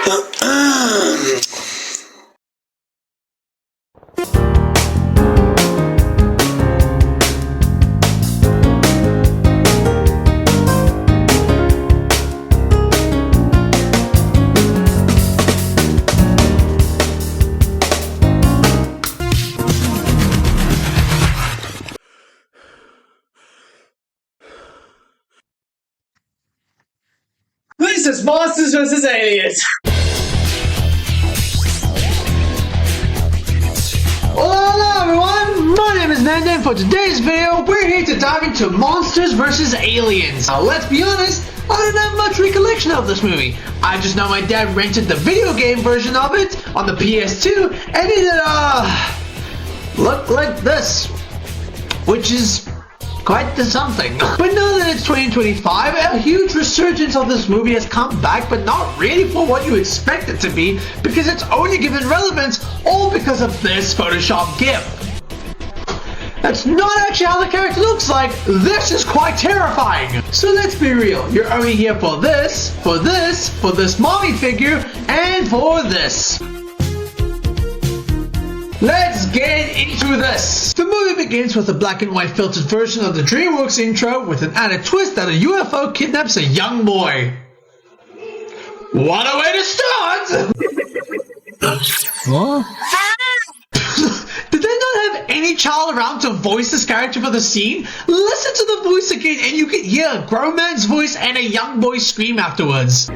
This is Monsters vs. Aliens. Hello everyone, my name is Nando, and for today's video, we're here to dive into Monsters vs. Aliens. Now let's be honest, I don't have much recollection of this movie. I just know my dad rented the video game version of it on the PS2, and it looked like this, which is quite the something. But now that it's 2025, a huge resurgence of this movie has come back, but not really for what you expect it to be, because it's only given relevance all because of this Photoshop GIF. That's not actually how the character looks like. This is quite terrifying. So let's be real, you're only here for this, for this mommy figure, and for this. Let's get into this! The movie begins with a black and white filtered version of the DreamWorks intro with an added twist that a UFO kidnaps a young boy. What a way to start! What? Did they not have any child around to voice this character for the scene? Listen to the voice again and you can hear a grown man's voice and a young boy's scream afterwards.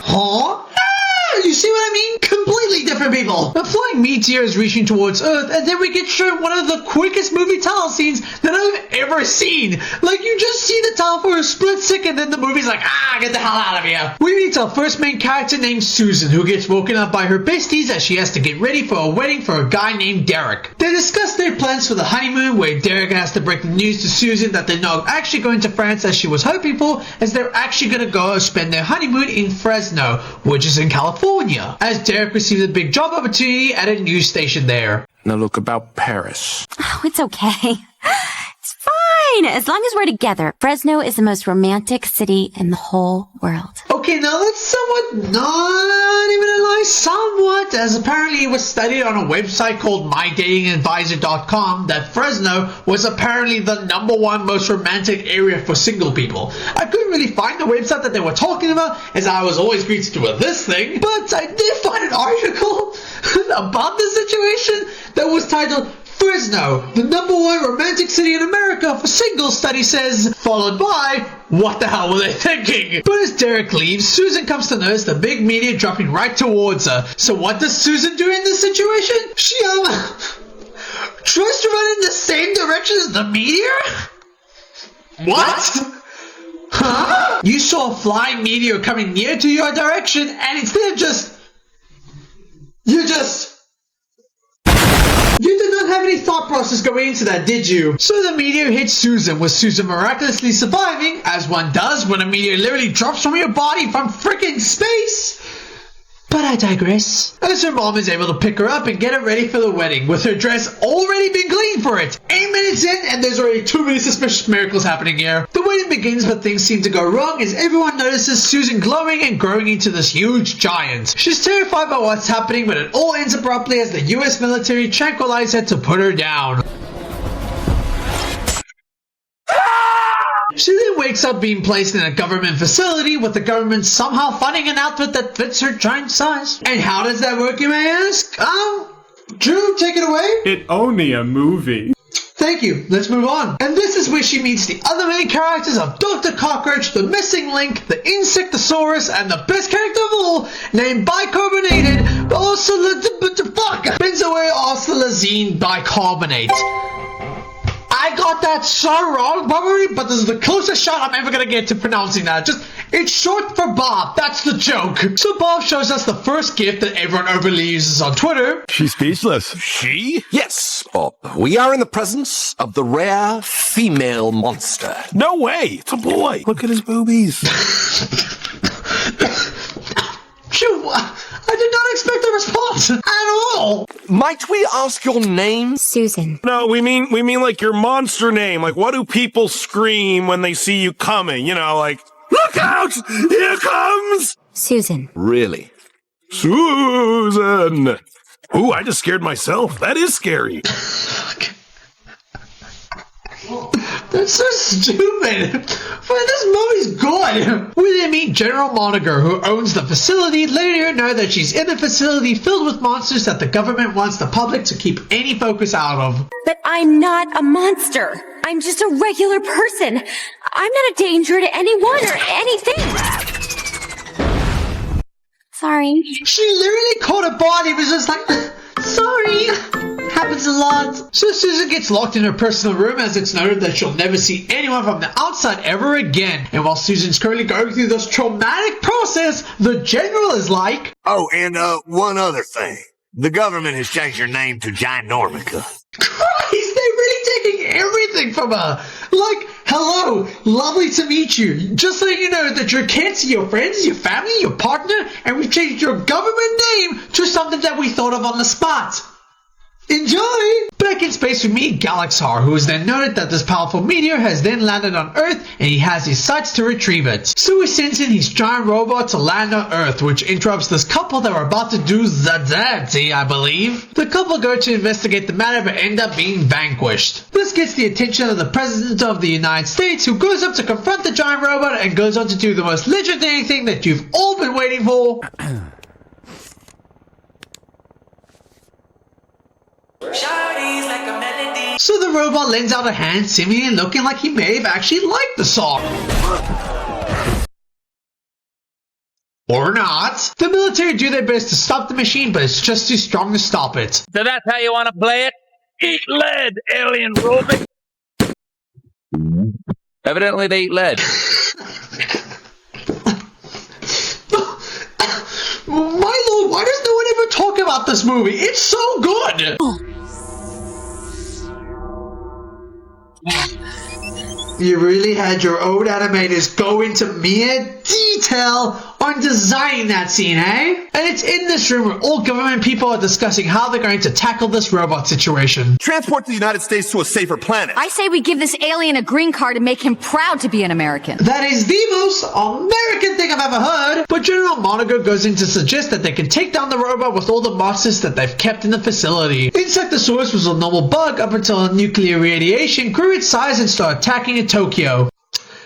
Huh? You see what I mean? Completely different people. A flying meteor is reaching towards Earth, and then we get shown one of the quickest movie towel scenes that I've ever seen. Like, you just see the towel for a split second, and then the movie's like, get the hell out of here. We meet our first main character named Susan, who gets woken up by her besties as she has to get ready for a wedding for a guy named Derek. They discuss their plans for the honeymoon, where Derek has to break the news to Susan that they're not actually going to France as she was hoping for, as they're actually going to go spend their honeymoon in Fresno, which is in California, as Derek receives a big job opportunity at a news station there. Now look, about Paris. Oh, it's okay. It's fine, as long as we're together. Fresno is the most romantic city in the whole world. Okay, now that's somewhat, not even a lie, somewhat, as apparently it was studied on a website called mydatingadvisor.com that Fresno was apparently the #1 most romantic area for single people. I couldn't really find the website that they were talking about, as I was always greeted with this thing, but I did find an article about the situation that was titled Fresno, the #1 romantic city in America for singles, study says, followed by, what the hell were they thinking? But as Derek leaves, Susan comes to notice the big meteor dropping right towards her. So what does Susan do in this situation? She, tries to run in the same direction as the meteor? What? Huh? You saw a flying meteor coming near to your direction, and instead of you did not have any thought process going into that, did you? So the meteor hits Susan, with Susan miraculously surviving, as one does when a meteor literally drops from your body from freaking space. But I digress. As her mom is able to pick her up and get her ready for the wedding, with her dress already been cleaned for it. 8 minutes in, and there's already too many suspicious miracles happening here. The wedding begins, but things seem to go wrong as everyone notices Susan glowing and growing into this huge giant. She's terrified by what's happening, but it all ends abruptly as the US military tranquilizes her to put her down. She then wakes up being placed in a government facility, with the government somehow funding an outfit that fits her giant size. And how does that work, you may ask? Drew, take it away. It only a movie. Thank you. Let's move on. And this is where she meets the other main characters of Dr. Cockroach, the Missing Link, the Insectosaurus, and the best character of all, named Bicarbonated, but also benzoyl bicarbonate. I got that so wrong, probably, but this is the closest shot I'm ever gonna get to pronouncing that. It's short for Bob. That's the joke. So Bob shows us the first gift that everyone overly uses on Twitter. She's speechless. She? Yes, Bob. We are in the presence of the rare female monster. No way. It's a boy. Look at his boobies. Phew, I did not expect a response at all. Might we ask your name? Susan. No, we mean like your monster name. Like, what do people scream when they see you coming? You know, like... Look out! Here comes Susan. Really? Susan! Ooh, I just scared myself. That is scary. That's so stupid. But this movie's good. We then meet General Moniger, who owns the facility, letting her know that she's in a facility filled with monsters that the government wants the public to keep any focus out of. But I'm not a monster. I'm just a regular person. I'm not a danger to anyone or anything. Sorry. She literally caught a body and was just like, sorry. Happens a lot. So Susan gets locked in her personal room, as it's noted that she'll never see anyone from the outside ever again. And while Susan's currently going through this traumatic process, the general is like, oh, and one other thing. The government has changed your name to Ginormica. Christ, they're really taking everything from her. Like, hello, lovely to meet you. Just so you know that your kids, your friends, your family, your partner, and we've changed your government name to something that we thought of on the spot. Enjoy! Back in space we meet Gallaxhar, who is then noted that this powerful meteor has then landed on Earth and he has his sights to retrieve it. So he sends in his giant robot to land on Earth, which interrupts this couple that were about to do the dirty, I believe. The couple go to investigate the matter but end up being vanquished. This gets the attention of the President of the United States, who goes up to confront the giant robot and goes on to do the most legendary thing that you've all been waiting for. So the robot lends out a hand, seemingly looking like he may have actually liked the song. Or not. The military do their best to stop the machine, but it's just too strong to stop it. So that's how you want to play it? Eat lead, alien robot. Evidently they eat lead. My lord, why does no one ever talk about this movie? It's so good! You really had your own animators go into mere detail on designing that scene, eh? And it's in this room where all government people are discussing how they're going to tackle this robot situation. Transport the United States to a safer planet. I say we give this alien a green card and make him proud to be an American. That is the most American thing I've ever heard. But General Moniger goes in to suggest that they can take down the robot with all the monsters that they've kept in the facility. Insectosaurus was a normal bug up until nuclear radiation grew its size and started attacking in Tokyo.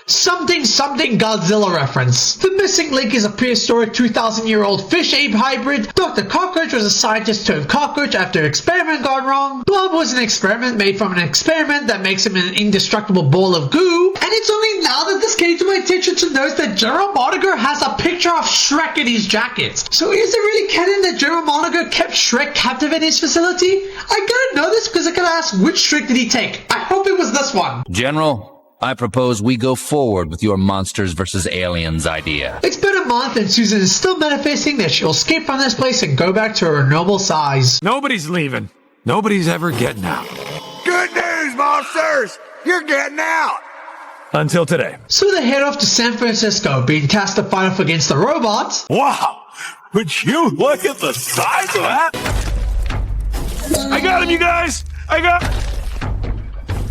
Something Godzilla reference. The missing link is a prehistoric 2,000-year-old fish-ape hybrid. Dr. Cockroach was a scientist turned cockroach after an experiment gone wrong. B.O.B was an experiment made from an experiment that makes him an indestructible ball of goo. And it's only now that this came to my attention to notice that General Moniger has a picture of Shrek in his jacket. So is it really canon that General Moniger kept Shrek captive in his facility? I gotta know this because I gotta ask, which Shrek did he take? I hope it was this one. General, I propose we go forward with your monsters versus aliens idea. It's been a month and Susan is still manifesting that she'll escape from this place and go back to her normal size. Nobody's leaving. Nobody's ever getting out. Good news, monsters! You're getting out! Until today. So they head off to San Francisco, being tasked to fight off against the robots. Wow! Would you look at the size of that? I got him, you guys! I got...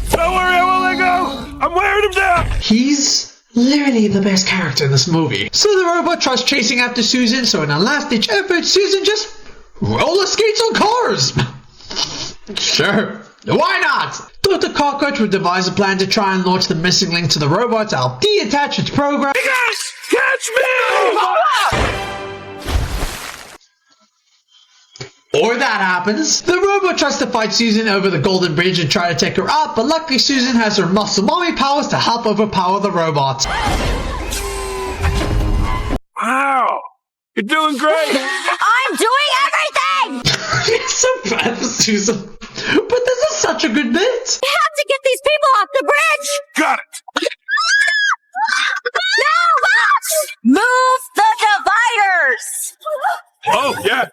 Don't worry, I won't let go! I'm wearing him down! He's literally the best character in this movie. So the robot tries chasing after Susan, so in a last-ditch effort, Susan just roller skates on cars! Sure, why not? Dr. Cockroach would devise a plan to try and launch the missing link to the robot to help detach its program. Hey guys! Catch me! Or that happens. The robot tries to fight Susan over the Golden Bridge and try to take her out, but luckily Susan has her muscle mommy powers to help overpower the robot. Wow! You're doing great! I'm doing everything! It's so bad for Susan. But this is such a good bit. We have to get these people off the bridge! Got it! No, watch! Move the dividers! Oh, yeah!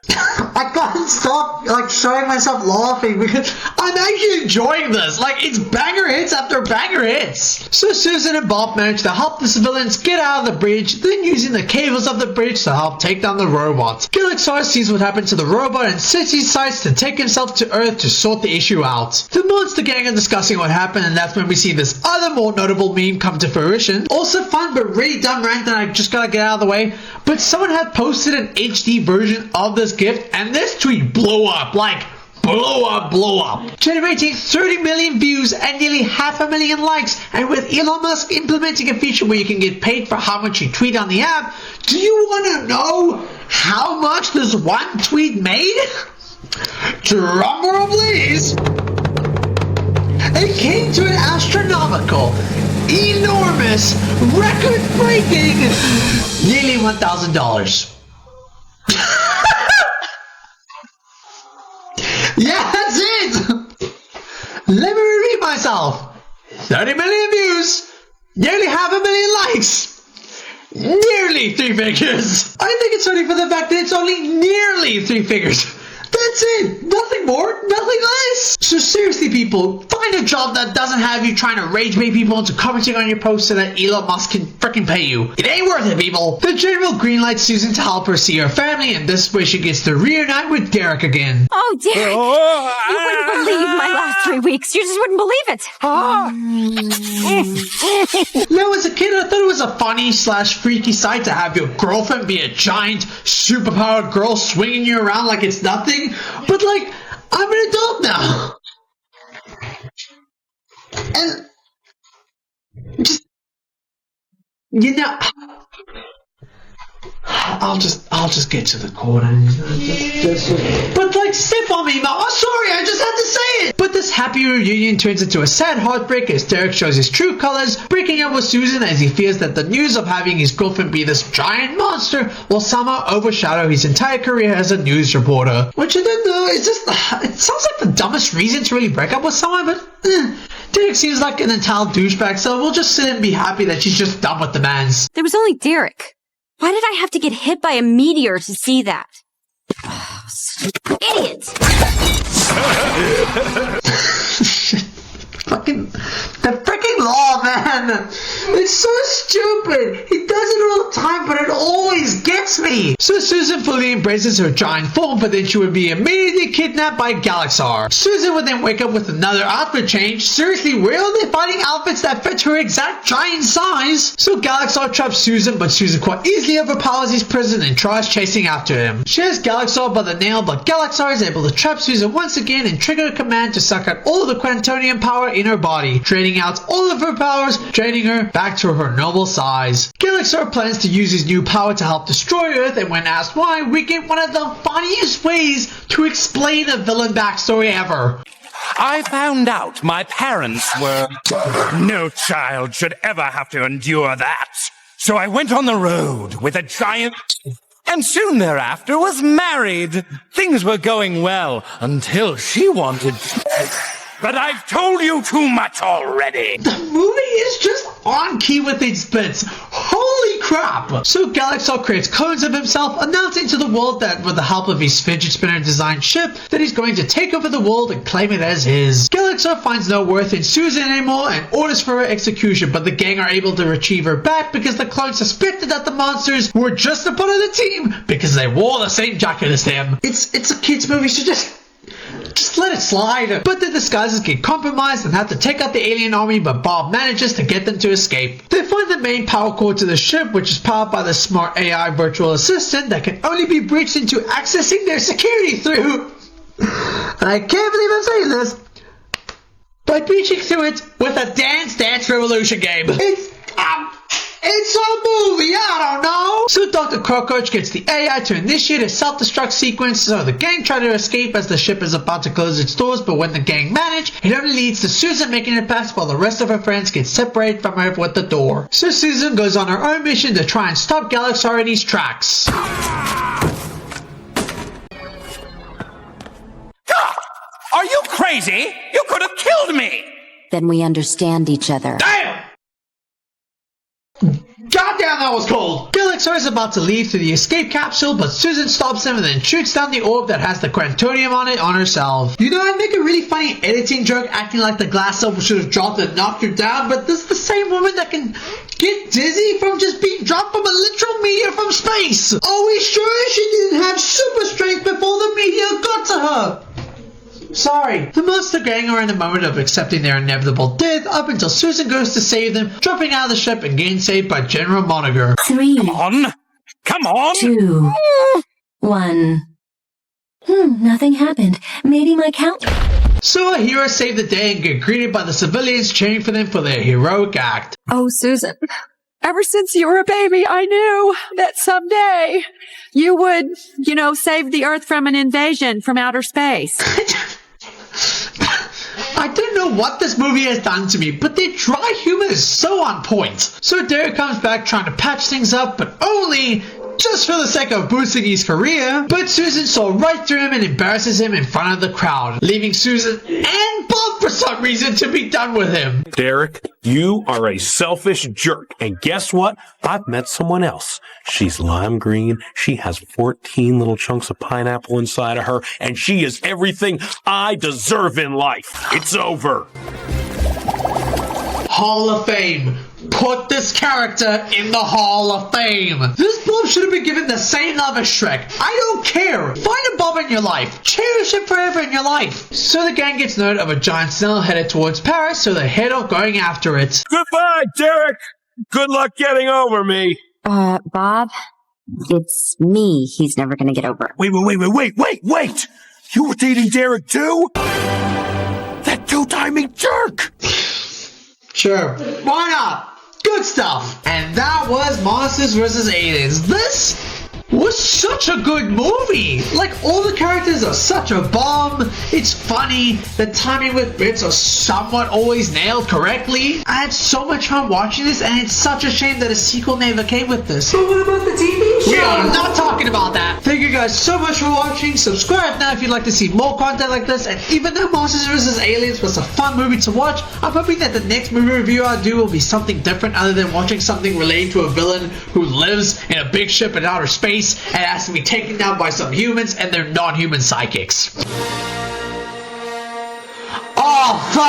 I can't stop stop like showing myself laughing because I'm actually enjoying this. Like, it's banger hits after banger hits. So Susan and Bob manage to help the civilians get out of the bridge, then using the cables of the bridge to help take down the robot. Gallaxhar sees what happened to the robot and sets his sights to take himself to Earth to sort the issue out. The monster gang are discussing what happened, and that's when we see this other more notable meme come to fruition. Also fun but really dumb rant that I just gotta get out of the way, but someone had posted an HD version of this gift and this tweet blew up, like blow up, generating 30 million views and nearly 500,000 likes. And with Elon Musk implementing a feature where you can get paid for how much you tweet on the app, do you want to know how much this one tweet made? Drumroll please. It came to an astronomical, enormous, record-breaking, nearly $1,000. Yeah, that's it! Let me repeat myself. 30 million views, nearly 500,000 likes, nearly 3 figures. I think it's funny for the fact that it's only nearly 3 figures. That's it. Nothing more, nothing less. So seriously, people, find a job that doesn't have you trying to rage bait people into commenting on your post so that Elon Musk can freaking pay you. It ain't worth it, people. The general greenlights Susan to help her see her family, and this way she gets to reunite with Derek again. Oh, Derek! You wouldn't believe my last 3 weeks. You just wouldn't believe it. Now, as a kid, I thought it was a funny / freaky sight to have your girlfriend be a giant, superpowered girl swinging you around like it's nothing. But, like, I'm an adult now. And just, you know, I'll just get to the corner. But like, sip on me, Mom. I'm sorry, I just had to say it. But this happy reunion turns into a sad heartbreak as Derek shows his true colors, breaking up with Susan as he fears that the news of having his girlfriend be this giant monster will somehow overshadow his entire career as a news reporter. Which I don't know, it's just, it sounds like the dumbest reason to really break up with someone, but Derek seems like an entitled douchebag, so we'll just sit and be happy that she's just done with the mans. There was only Derek. Why did I have to get hit by a meteor to see that? Oh, idiot! The freaking law, man! It's so stupid! He does it all the time, but it always gets me! So Susan fully embraces her giant form, but then she would be immediately kidnapped by Gallaxhar. Susan would then wake up with another outfit change. Seriously, where are they finding outfits that fit her exact giant size? So Gallaxhar traps Susan, but Susan quite easily overpowers his prison and tries chasing after him. She has Gallaxhar by the nail, but Gallaxhar is able to trap Susan once again and trigger a command to suck out all of the Quantonium power in her body, draining out all of her powers, draining her back to her normal size. Gallaxhar plans to use his new power to help destroy Earth, and when asked why, we get one of the funniest ways to explain a villain backstory ever. I found out my parents were... No child should ever have to endure that. So I went on the road with a giant... And soon thereafter was married. Things were going well until she wanted... But I've told you too much already. The movie is just on key with its bits. Holy crap! So Gallaxhar creates clones of himself, announcing to the world that with the help of his fidget spinner designed ship, that he's going to take over the world and claim it as his. Gallaxhar finds no worth in Susan anymore and orders for her execution, but the gang are able to retrieve her back because the clones suspected that the monsters were just a part of the team because they wore the same jacket as them. It's a kid's movie, so just let it slide. But the disguises get compromised and have to take out the alien army, but Bob manages to get them to escape. They find the main power core to the ship, which is powered by the smart AI virtual assistant that can only be breached into accessing their security through... And I can't believe I'm saying this, by breaching through it with a Dance Dance Revolution game. It's a movie, I don't know! So Dr. Cockroach gets the AI to initiate a self-destruct sequence, so the gang try to escape as the ship is about to close its doors, but when the gang manage, it only leads to Susan making it past while the rest of her friends get separated from her with the door. So Susan goes on her own mission to try and stop Gallaxhar in his tracks. Are you crazy? You could have killed me! Then we understand each other. Damn! Goddamn, that was cold! Gallaxhar is about to leave to the escape capsule, but Susan stops him and then shoots down the orb that has the quantonium on it on herself. You know, I'd make a really funny editing joke acting like the glass orb should have dropped and knocked her down, but this is the same woman that can get dizzy from just being dropped from a literal meteor from space. Are we sure she didn't have super strength before the meteor got to her? Sorry. The monster gang are in the moment of accepting their inevitable death up until Susan goes to save them, dropping out of the ship and getting saved by General Moniger. 3, Come on! 2, 1. Nothing happened. Maybe my count. So our heroes save the day and get greeted by the civilians cheering for them for their heroic act. Oh, Susan, ever since you were a baby, I knew that someday you would, save the Earth from an invasion from outer space. I don't know what this movie has done to me, but their dry humor is so on point. So Derek comes back trying to patch things up, but only just for the sake of boosting his career. But Susan saw right through him and embarrasses him in front of the crowd, leaving Susan and Bob for some reason to be done with him. Derek, you are a selfish jerk. And guess what? I've met someone else. She's lime green. She has 14 little chunks of pineapple inside of her. And she is everything I deserve in life. It's over. Hall of Fame. Put this character in the Hall of Fame. This Bob should have been given the same love as Shrek. I don't care. Find a Bob in your life. Cherish him forever in your life. So the gang gets note of a giant snail headed towards Paris, so they head off going after it. Goodbye, Derek. Good luck getting over me. Bob, it's me he's never gonna get over. Wait. You were dating Derek too? That two-timing jerk. Sure, why not? Good stuff. And that was Monsters vs. Aliens. This was such a good movie. Like, all the characters are such a bomb. It's funny. The timing with bits are somewhat always nailed correctly. I had so much fun watching this, and it's such a shame that a sequel never came with this. But what about the TV show? We are not talking about that. Thank you guys so much for watching. Subscribe now if you'd like to see more content like this. And even though Monsters vs. Aliens was a fun movie to watch, I'm hoping that the next movie review I do will be something different other than watching something related to a villain who lives in a big ship in outer space and has to be taken down by some humans and their non-human psychics. Oh, fuck!